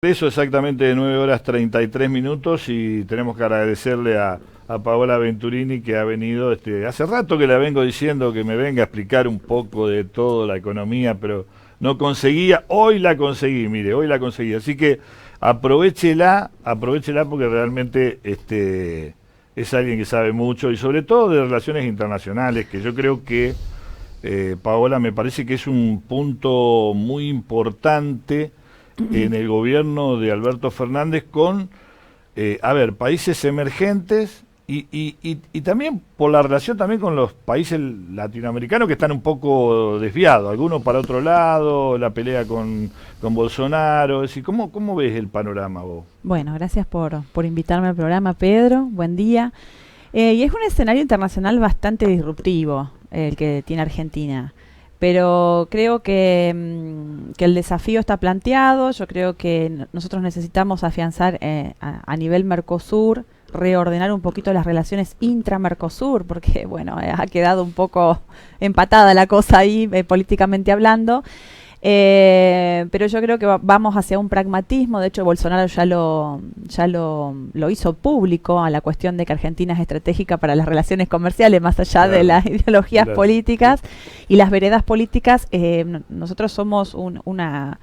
Eso exactamente de 9 horas 33 minutos y tenemos que agradecerle a Paola Venturini que ha venido, hace rato que la vengo diciendo que me venga a explicar un poco de todo la economía, pero no conseguía, hoy la conseguí, mire, hoy la conseguí, así que aprovechela porque realmente es alguien que sabe mucho y sobre todo de relaciones internacionales, que yo creo que Paola me parece que es un punto muy importante en el gobierno de Alberto Fernández con, países emergentes y también por la relación también con los países latinoamericanos que están un poco desviados, algunos para otro lado, la pelea con Bolsonaro, es decir, ¿cómo ves el panorama vos? Bueno, gracias por invitarme al programa, Pedro. Buen día. Y es un escenario internacional bastante disruptivo el que tiene Argentina. Pero creo que el desafío está planteado. Yo creo que nosotros necesitamos afianzar a nivel Mercosur, reordenar un poquito las relaciones intra-Mercosur, porque bueno, ha quedado un poco empatada la cosa ahí, políticamente hablando. Pero yo creo que vamos hacia un pragmatismo. De hecho, Bolsonaro ya lo hizo público a la cuestión de que Argentina es estratégica para las relaciones comerciales, más allá de las ideologías políticas y las veredas políticas. Nosotros somos una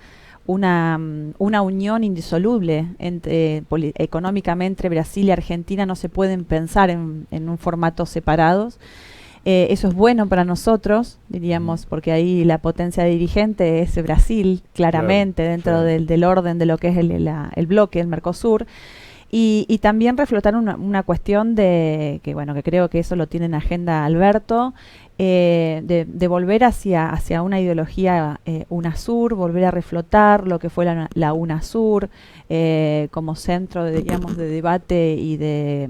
unión indisoluble económicamente entre Brasil y Argentina. No se pueden pensar en un formato separados. Eso es bueno para nosotros, diríamos, porque ahí la potencia dirigente es Brasil, claramente, Claro, dentro sí. del orden de lo que es el bloque, el Mercosur. Y también reflotar una cuestión de que, bueno, que creo que eso lo tiene en agenda Alberto, de volver hacia una ideología UNASUR, volver a reflotar lo que fue la UNASUR como centro, digamos, de debate y de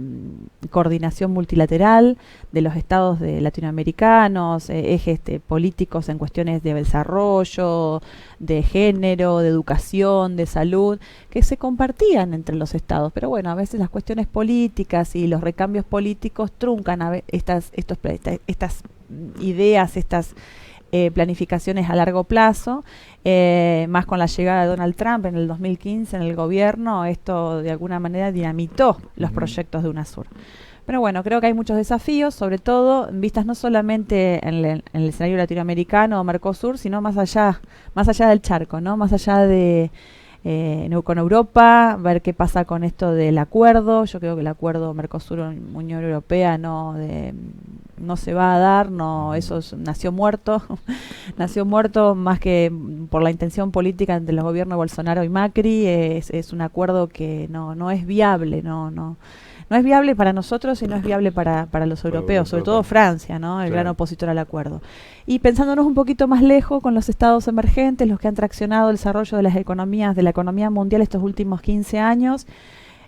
coordinación multilateral de los estados latinoamericanos, ejes políticos en cuestiones de desarrollo, de género, de educación, de salud, que se compartían entre los estados. Pero bueno, a veces las cuestiones políticas y los recambios políticos truncan estas ideas, estas planificaciones a largo plazo, más con la llegada de Donald Trump en el 2015 en el gobierno. Esto de alguna manera dinamitó los proyectos de UNASUR. Pero bueno, creo que hay muchos desafíos, sobre todo en vistas no solamente en el escenario latinoamericano o Mercosur, sino más allá del charco, ¿no? Más allá de con Europa, ver qué pasa con esto del acuerdo. Yo creo que el acuerdo Mercosur-Unión Europea no se va a dar, no, nació muerto, nació muerto más que por la intención política entre los gobiernos Bolsonaro y Macri. Es un acuerdo que no es viable, no es viable para nosotros y no es viable para los europeos, sobre todo Francia, ¿no? El gran opositor al acuerdo. Y pensándonos un poquito más lejos con los estados emergentes, los que han traccionado el desarrollo de las economías, de la economía mundial estos últimos 15 años,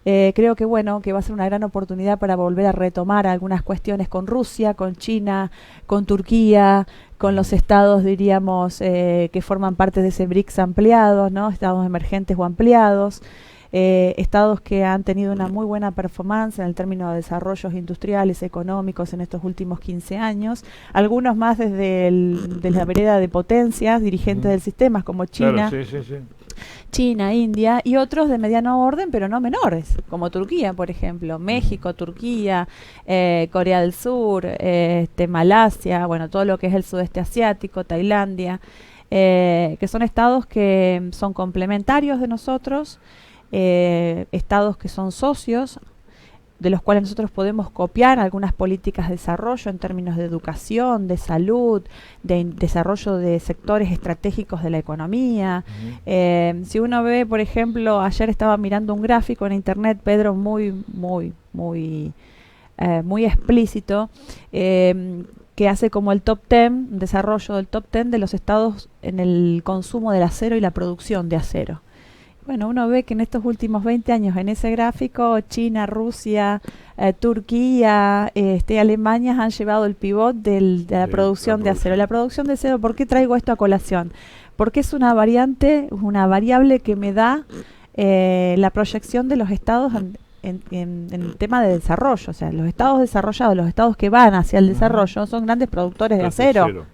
creo que bueno, que va a ser una gran oportunidad para volver a retomar algunas cuestiones con Rusia, con China, con Turquía, con los estados, diríamos, que forman parte de ese BRICS ampliados, ¿no? Estados emergentes o ampliados. Estados que han tenido una muy buena performance en el término de desarrollos industriales, económicos en estos últimos 15 años, algunos más desde la vereda de potencias, dirigentes del sistema, como China, Claro, sí. China, India, y otros de mediano orden, pero no menores, como Turquía, por ejemplo, México, Turquía, Corea del Sur, Malasia, bueno, todo lo que es el sudeste asiático, Tailandia, que son estados que son complementarios de nosotros, estados que son socios, de los cuales nosotros podemos copiar algunas políticas de desarrollo en términos de educación, de salud, de desarrollo de sectores estratégicos de la economía. Si uno ve, por ejemplo, ayer estaba mirando un gráfico en internet, Pedro, muy explícito, que hace como el top 10, desarrollo del top 10 de los estados en el consumo del acero y la producción de acero. Bueno, uno ve que en estos últimos 20 años en ese gráfico, China, Rusia, Turquía, Alemania han llevado el pivot de la producción de acero. La producción de acero, ¿por qué traigo esto a colación? Porque es una variable que me da la proyección de los estados en el tema de desarrollo. O sea, los estados desarrollados, los estados que van hacia el desarrollo, son grandes productores de acero.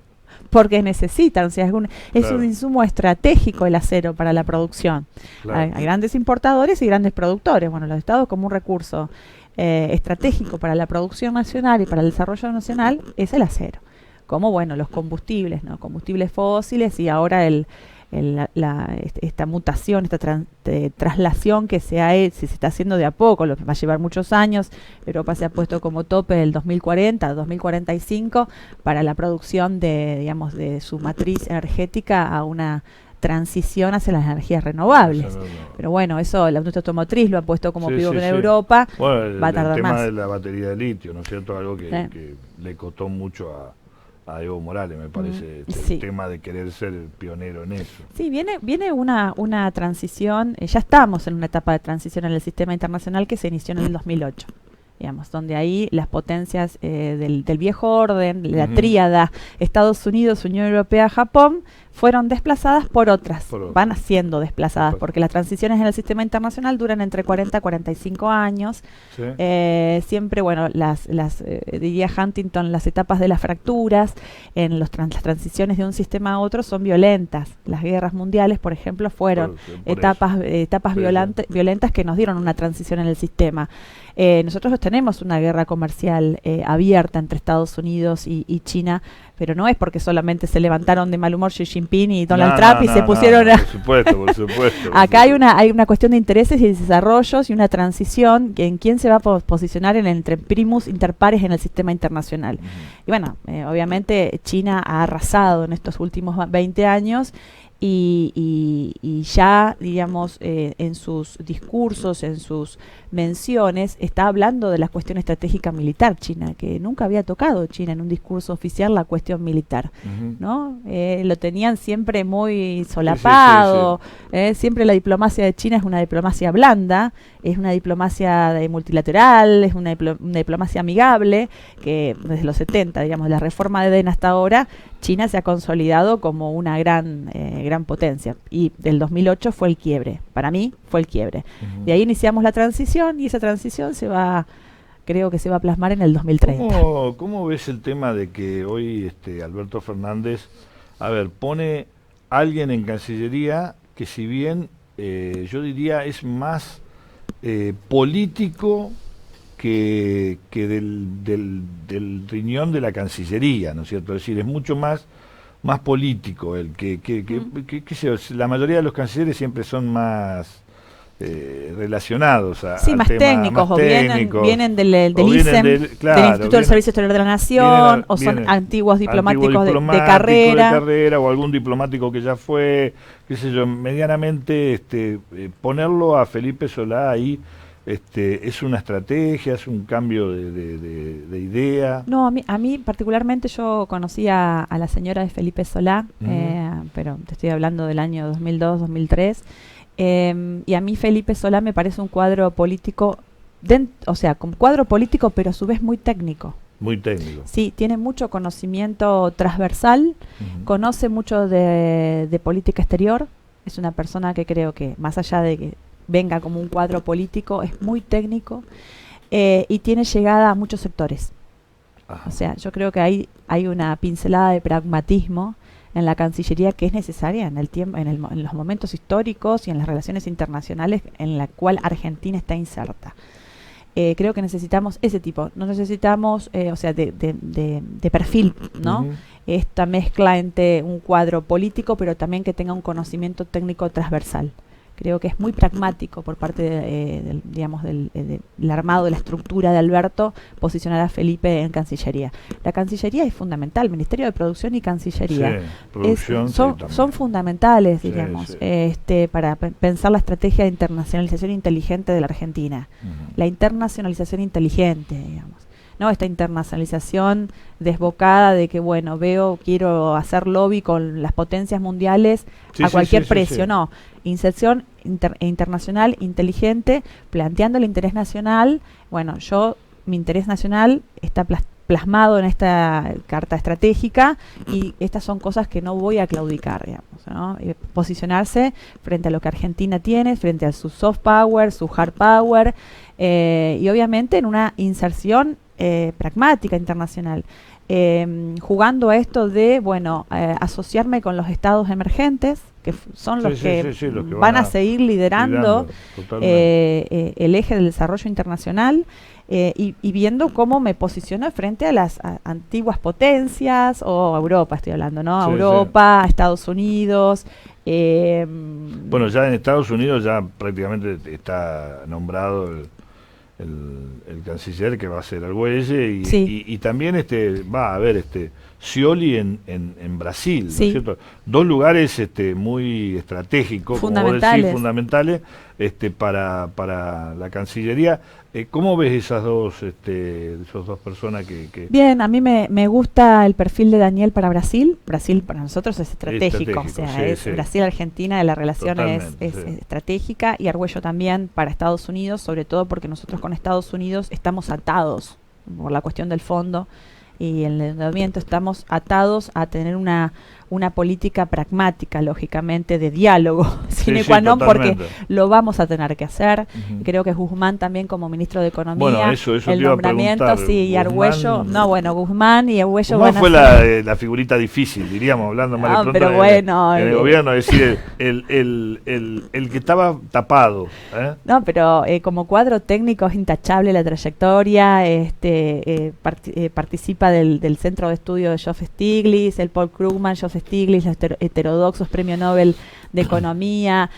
porque necesitan, o sea, es un insumo estratégico el acero para la producción. Claro. Hay grandes importadores y grandes productores. Bueno, los estados como un recurso estratégico para la producción nacional y para el desarrollo nacional es el acero. Como, bueno, los combustibles, ¿no? Combustibles fósiles y ahora esta mutación, esta traslación que se está haciendo de a poco, va a llevar muchos años. Europa se ha puesto como tope el 2040, 2045 para la producción de su matriz energética a una transición hacia las energías renovables. Pero bueno, eso la industria automotriz lo ha puesto como pivote en Europa. Bueno, va a tardar el tema más. de la batería de litio, ¿no es cierto? Algo que le costó mucho a Evo Morales, me parece, el tema de querer ser el pionero en eso. Sí, viene una transición, ya estamos en una etapa de transición en el sistema internacional que se inició en el 2008. Digamos, donde ahí las potencias del viejo orden, la tríada Estados Unidos, Unión Europea, Japón, fueron desplazadas por otras, van siendo desplazadas, porque las transiciones en el sistema internacional duran entre 40 a 45 años. Sí. Siempre, bueno, diría Huntington, las etapas de las fracturas, en las transiciones de un sistema a otro son violentas. Las guerras mundiales, por ejemplo, fueron etapas violentas que nos dieron una transición en el sistema. Nosotros tenemos una guerra comercial abierta entre Estados Unidos y China, pero no es porque solamente se levantaron de mal humor Xi Jinping y Donald Trump y se pusieron a... Por supuesto. Acá hay una cuestión de intereses y desarrollos y una transición en quién se va a posicionar entre primus inter pares en el sistema internacional. Y bueno, obviamente China ha arrasado en estos últimos 20 años y ya, digamos, en sus discursos, en sus menciones, está hablando de la cuestión estratégica militar China, que nunca había tocado China en un discurso oficial la cuestión militar, ¿no? Lo tenían siempre muy solapado, siempre la diplomacia de China es una diplomacia blanda, es una diplomacia multilateral, es una diplomacia amigable, que desde los 70, digamos, la reforma de Deng hasta ahora, China se ha consolidado como una gran potencia, y del 2008 fue el quiebre, para mí fue el quiebre. De ahí iniciamos la transición y esa transición creo que se va a plasmar en el 2030. ¿Cómo ves el tema de que hoy Alberto Fernández, pone a alguien en Cancillería que, si bien yo diría es más político que del riñón de la Cancillería, ¿no es cierto? Es decir, es mucho más político el la mayoría de los cancilleres siempre son más relacionados más técnicos, o vienen del ISEM, del Instituto del Servicio Exterior de la Nación, o son antiguos diplomáticos de carrera, o algún diplomático que ya fue, qué sé yo, medianamente ponerlo a Felipe Solá ahí. ¿Es una estrategia, es un cambio de idea? No, a mí particularmente, yo conocí a la señora de Felipe Solá, pero te estoy hablando del año 2002, 2003, y a mí Felipe Solá me parece un cuadro político, con cuadro político, pero a su vez muy técnico. Muy técnico. Sí, tiene mucho conocimiento transversal, conoce mucho de política exterior, es una persona que creo que, más allá de que venga como un cuadro político, es muy técnico y tiene llegada a muchos sectores. O sea, yo creo que hay una pincelada de pragmatismo en la Cancillería que es necesaria en el tiempo, en los momentos históricos y en las relaciones internacionales en la cual Argentina está inserta. Creo que necesitamos ese tipo, no necesitamos, de perfil, ¿no? Esta mezcla entre un cuadro político, pero también que tenga un conocimiento técnico transversal. Creo que es muy pragmático por parte del armado, de la estructura de Alberto, posicionar a Felipe en Cancillería. La Cancillería es fundamental, Ministerio de Producción y Cancillería son fundamentales, digamos, para pensar la estrategia de internacionalización inteligente de la Argentina. La internacionalización inteligente, digamos. No esta internacionalización desbocada de que, bueno, quiero hacer lobby con las potencias mundiales a cualquier precio. No, inserción internacional inteligente, planteando el interés nacional. Bueno, mi interés nacional está plasmado en esta carta estratégica y estas son cosas que no voy a claudicar, digamos, ¿no? Posicionarse frente a lo que Argentina tiene, frente a su soft power, su hard power, y obviamente en una inserción pragmática internacional. jugando a esto de, bueno, asociarme con los estados emergentes, que son los los que van a seguir liderando el eje del desarrollo internacional, y viendo cómo me posiciono frente a las antiguas potencias, o a Europa estoy hablando, ¿no? A Europa, a Estados Unidos. Bueno, ya en Estados Unidos ya prácticamente está nombrado el canciller, que va a ser Argüelles, y también va a haber Scioli en Brasil, ¿no es cierto? Dos lugares muy estratégicos, fundamentales, como vos decís, fundamentales para la Cancillería. ¿Cómo ves esas dos personas que... Bien, a mí me gusta el perfil de Daniel para Brasil. Brasil para nosotros es estratégico, o sea, Brasil-Argentina, la relación es estratégica, y Argüello también para Estados Unidos, sobre todo porque nosotros con Estados Unidos estamos atados por la cuestión del fondo y el endeudamiento, estamos atados a tener una política pragmática, lógicamente, de diálogo, sine qua non, porque lo vamos a tener que hacer. Creo que Guzmán también como ministro de Economía, bueno, eso el nombramiento, y Argüello, Guzmán y Argüello van a fue la figurita difícil, diríamos, hablando mal y pronto, pero bueno, en el gobierno, es decir, el que estaba tapado. No, pero como cuadro técnico es intachable la trayectoria, participa del Centro de Estudio de Joseph Stiglitz, el Paul Krugman, Joseph Stiglitz, los heterodoxos, Premio Nobel de Economía,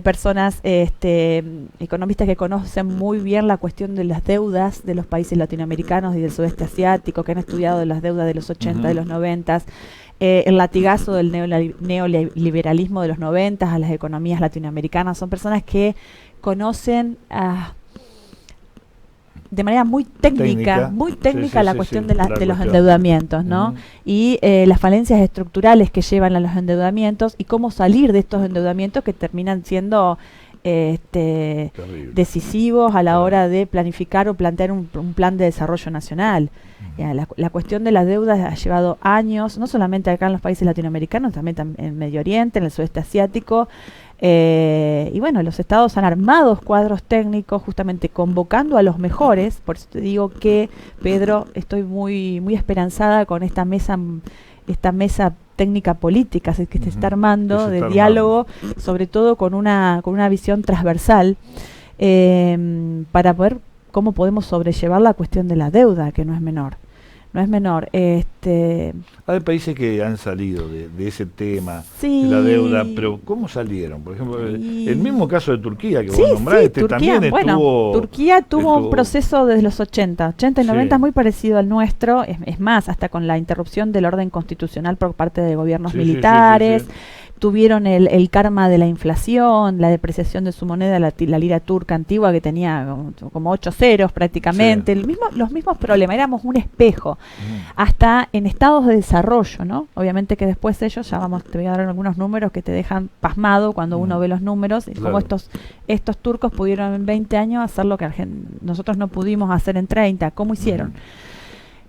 personas, economistas que conocen muy bien la cuestión de las deudas de los países latinoamericanos y del sudeste asiático, que han estudiado las deudas de los 80, de los 90, el latigazo del neoliberalismo de los 90 a las economías latinoamericanas. Son personas que conocen de manera muy técnica la cuestión de los endeudamientos, ¿no? Y las falencias estructurales que llevan a los endeudamientos y cómo salir de estos endeudamientos que terminan siendo decisivos a la hora de planificar o plantear un plan de desarrollo nacional. La cuestión de las deudas ha llevado años, no solamente acá en los países latinoamericanos, también en Medio Oriente, en el sudeste asiático. Y bueno, los estados han armado cuadros técnicos justamente convocando a los mejores. Por eso te digo que, Pedro, estoy muy esperanzada con esta mesa técnica política que se está armando, de diálogo, sobre todo con una visión transversal, para ver cómo podemos sobrellevar la cuestión de la deuda, que no es menor. Hay países que han salido de ese tema, de la deuda, pero ¿cómo salieron? Por ejemplo, el mismo caso de Turquía, que vos nombraste, Turquía, también estuvo... Turquía tuvo un proceso desde los 80 y 90 muy parecido al nuestro, es más, hasta con la interrupción del orden constitucional por parte de gobiernos militares. Tuvieron el karma de la inflación, la depreciación de su moneda, la lira turca antigua, que tenía como 8 ceros prácticamente, los mismos problemas, éramos un espejo, hasta en estados de desarrollo, ¿no? Obviamente que después ellos, te voy a dar algunos números que te dejan pasmado cuando uno ve los números, como estos turcos pudieron en 20 años hacer lo que nosotros no pudimos hacer en 30, ¿cómo hicieron?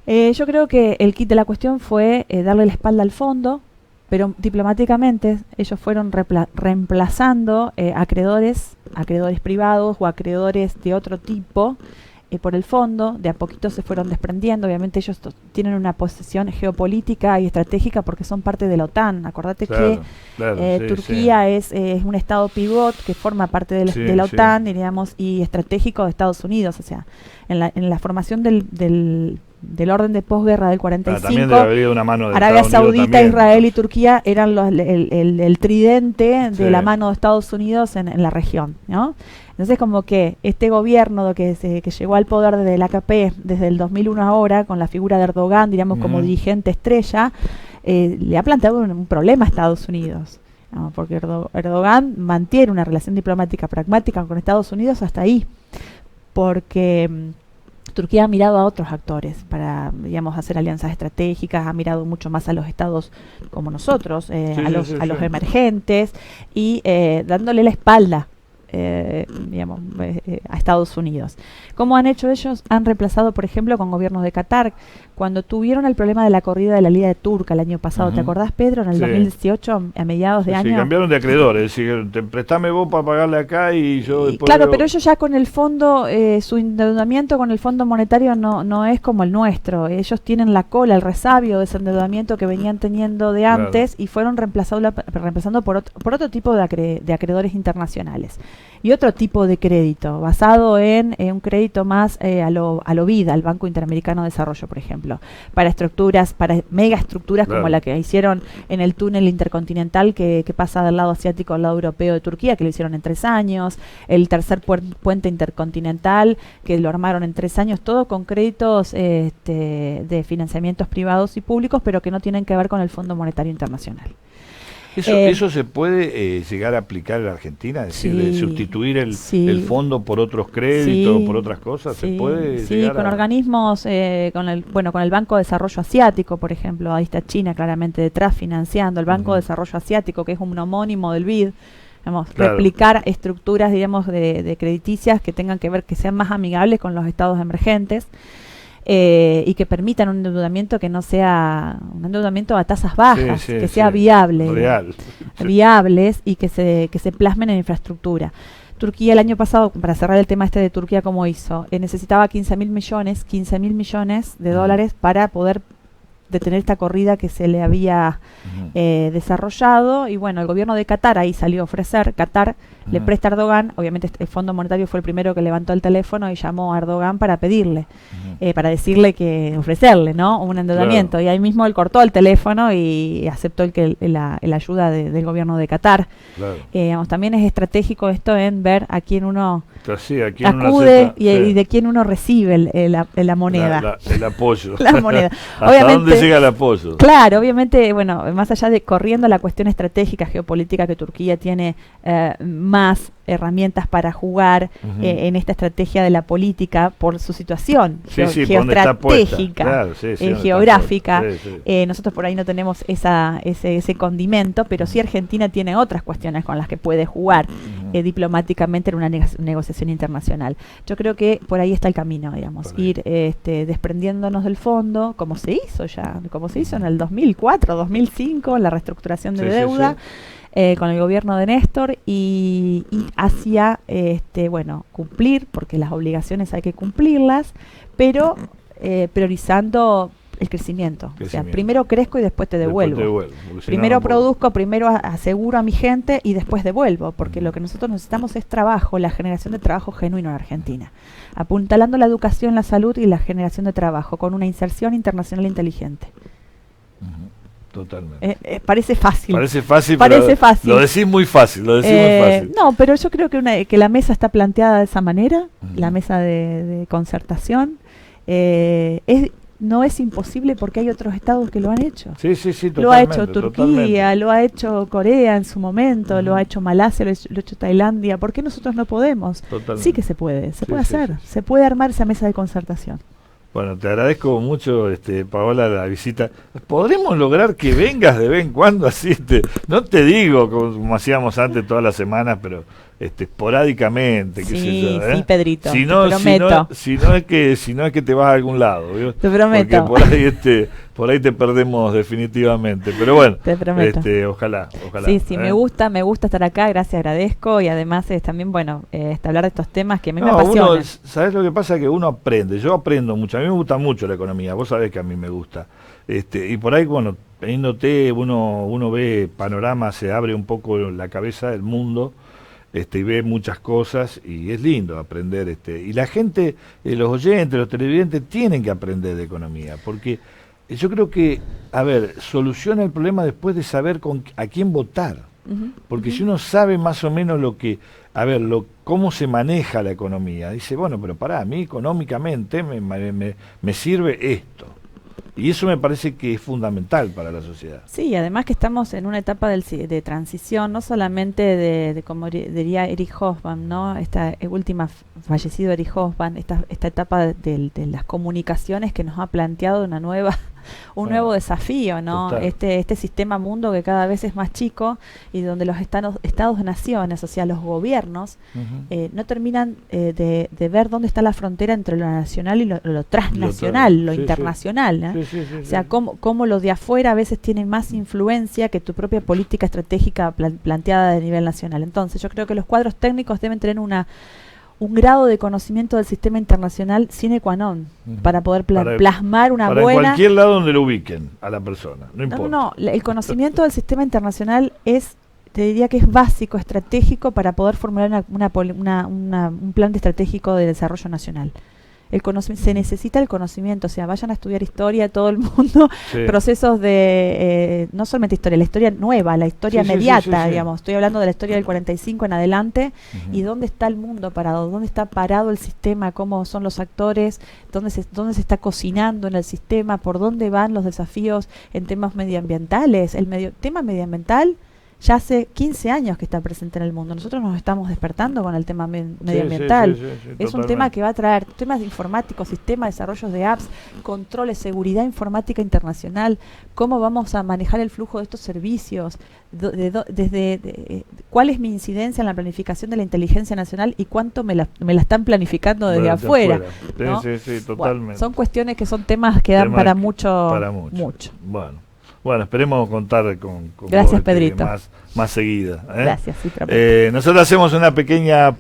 Yo creo que el kit de la cuestión fue darle la espalda al fondo, pero diplomáticamente ellos fueron reemplazando acreedores privados o acreedores de otro tipo por el fondo. De a poquito se fueron desprendiendo. Obviamente ellos tienen una posición geopolítica y estratégica porque son parte de la OTAN. Acordate que Turquía es un estado pivot que forma parte de la OTAN, diríamos, y estratégico de Estados Unidos. O sea, en la formación del orden de posguerra del 45, también debe haber una mano de Arabia Saudita, Israel y Turquía eran el tridente de la mano de Estados Unidos en la región, ¿no? Entonces, como que este gobierno que llegó al poder desde el AKP desde el 2001 ahora, con la figura de Erdogan, diríamos, como dirigente estrella, le ha planteado un problema a Estados Unidos, ¿no? Porque Erdogan mantiene una relación diplomática pragmática con Estados Unidos hasta ahí, porque Turquía ha mirado a otros actores para, digamos, hacer alianzas estratégicas, ha mirado mucho más a los estados como nosotros, a los emergentes, y dándole la espalda, a Estados Unidos. ¿Cómo han hecho ellos? Han reemplazado, por ejemplo, con gobiernos de Qatar, cuando tuvieron el problema de la corrida de la Liga de Turca el año pasado. ¿Te acordás, Pedro? En el 2018, a mediados de año. Sí, cambiaron de acreedores, es decir, prestame vos para pagarle acá y yo después... Claro, pero ellos ya con el fondo, su endeudamiento con el Fondo Monetario no es como el nuestro. Ellos tienen la cola, el resabio de ese endeudamiento que venían teniendo de antes y fueron reemplazando por otro tipo de acreedores internacionales. Y otro tipo de crédito, basado en un crédito más a lo BID, al Banco Interamericano de Desarrollo, por ejemplo, para estructuras, para megaestructuras como la que hicieron en el túnel intercontinental que pasa del lado asiático al lado europeo de Turquía, que lo hicieron en 3 años, el tercer puente intercontinental, que lo armaron en 3 años, todo con créditos de financiamientos privados y públicos, pero que no tienen que ver con el Fondo Monetario Internacional. ¿Eso se puede llegar a aplicar en la Argentina? Es decir, de sustituir el fondo por otros créditos, por otras cosas. ¿Se puede llegar con organismos, con el Banco de Desarrollo Asiático, por ejemplo, ahí está China claramente detrás financiando, el Banco de Desarrollo Asiático, que es un homónimo del BID. Replicar estructuras, digamos, de crediticias que tengan que ver, que sean más amigables con los estados emergentes. Y que permitan un endeudamiento que no sea un endeudamiento a tasas bajas, que sea viable, viables y que se plasmen en infraestructura. Turquía el año pasado, para cerrar el tema de Turquía, ¿cómo hizo? Necesitaba 15 mil millones de dólares para poder detener esta corrida que se le había desarrollado, y bueno, el gobierno de Qatar ahí salió a ofrecer. Qatar le presta a Erdogan, obviamente el Fondo Monetario fue el primero que levantó el teléfono y llamó a Erdogan para pedirle, para decirle ofrecerle, ¿no? Un endeudamiento, y ahí mismo él cortó el teléfono y aceptó la ayuda del gobierno de Qatar. También es estratégico esto en ver a quién uno acude y de quién uno recibe la moneda. El apoyo. La moneda. ¿Hasta dónde llega el apoyo? Claro, obviamente, bueno, más allá de corriendo la cuestión estratégica, geopolítica, que Turquía tiene más herramientas para jugar en esta estrategia de la política por su situación geoestratégica, geográfica. Nosotros por ahí no tenemos ese condimento, pero sí Argentina tiene otras cuestiones con las que puede jugar diplomáticamente en una negociación internacional. Yo creo que por ahí está el camino, digamos, ir desprendiéndonos del fondo, como se hizo en el 2004, 2005, la reestructuración de deuda. Con el gobierno de Néstor y hacia cumplir, porque las obligaciones hay que cumplirlas, pero priorizando el crecimiento. O sea, primero crezco y después te devuelvo. Primero produzco, primero aseguro a mi gente y después devuelvo, porque lo que nosotros necesitamos es trabajo, la generación de trabajo genuino en Argentina, apuntalando la educación, la salud y la generación de trabajo con una inserción internacional inteligente. Totalmente. Parece fácil. Parece fácil. Lo decís muy fácil. No, pero yo creo que la mesa está planteada de esa manera, la mesa de concertación. No es imposible porque hay otros estados que lo han hecho. Sí, totalmente. Lo ha hecho Turquía, lo ha hecho Corea en su momento, lo ha hecho Malasia, lo ha hecho Tailandia. ¿Por qué nosotros no podemos? Totalmente. Sí que se puede hacer. Se puede armar esa mesa de concertación. Bueno, te agradezco mucho, Paola, la visita. ¿Podremos lograr que vengas de vez en cuando así? No te digo como hacíamos antes todas las semanas, pero esporádicamente, qué sé yo, Sí, Pedrito, te prometo. Si no es que te vas a algún lado, ¿vio? Te prometo. Porque por ahí te perdemos definitivamente, pero bueno, te prometo. Ojalá. Sí, me gusta estar acá, gracias, agradezco, y además es también hablar de estos temas que a mí me apasionan. ¿Sabes lo que pasa? Que uno aprende, yo aprendo mucho, a mí me gusta mucho la economía, vos sabés que a mí me gusta, y por ahí, bueno, teniéndote, uno ve panoramas, se abre un poco la cabeza del mundo, y ve muchas cosas, y es lindo aprender, y la gente, los oyentes, los televidentes tienen que aprender de economía, porque yo creo que, soluciona el problema después de saber a quién votar, porque si uno sabe más o menos cómo se maneja la economía, dice, bueno, pero a mí económicamente me sirve esto. Y eso me parece que es fundamental para la sociedad. Sí, además que estamos en una etapa de transición, no solamente de como diría Eric Hobsbawm, ¿no? Esta última fallecido Eric Hobsbawm, esta etapa de las comunicaciones que nos ha planteado una nueva un nuevo desafío, ¿no? Total. Este sistema mundo que cada vez es más chico y donde los estados-naciones, o sea, los gobiernos, no terminan de ver dónde está la frontera entre lo nacional y lo transnacional, lo Sí, internacional, ¿no? sí, O sea, cómo lo de afuera a veces tiene más influencia que tu propia política estratégica planteada de nivel nacional. Entonces, yo creo que los cuadros técnicos deben tener un grado de conocimiento del sistema internacional sine qua non para poder plasmar una para buena... en cualquier lado donde lo ubiquen a la persona, no importa. No, el conocimiento del sistema internacional te diría que es básico, estratégico para poder formular un plan estratégico de desarrollo nacional. Se necesita el conocimiento, o sea, vayan a estudiar historia, todo el mundo, procesos de, no solamente historia, la historia nueva, la historia inmediata, digamos, estoy hablando de la historia del 45 en adelante, y dónde está el mundo parado, dónde está parado el sistema, cómo son los actores, dónde se está cocinando en el sistema, por dónde van los desafíos en temas medioambientales. Tema medioambiental ya hace 15 años que está presente en el mundo. Nosotros nos estamos despertando con el tema medioambiental. Es un tema que va a traer temas informáticos, sistemas, desarrollos de apps, controles, seguridad informática internacional, cómo vamos a manejar el flujo de estos servicios, cuál es mi incidencia en la planificación de la inteligencia nacional y cuánto me la están planificando desde afuera. ¿No? Sí, totalmente. Bueno, son cuestiones que son temas que dan para mucho. Mucho. Bueno, esperemos contar con Gracias, Pedrito. más seguida. Gracias, sí, nosotros hacemos una pequeña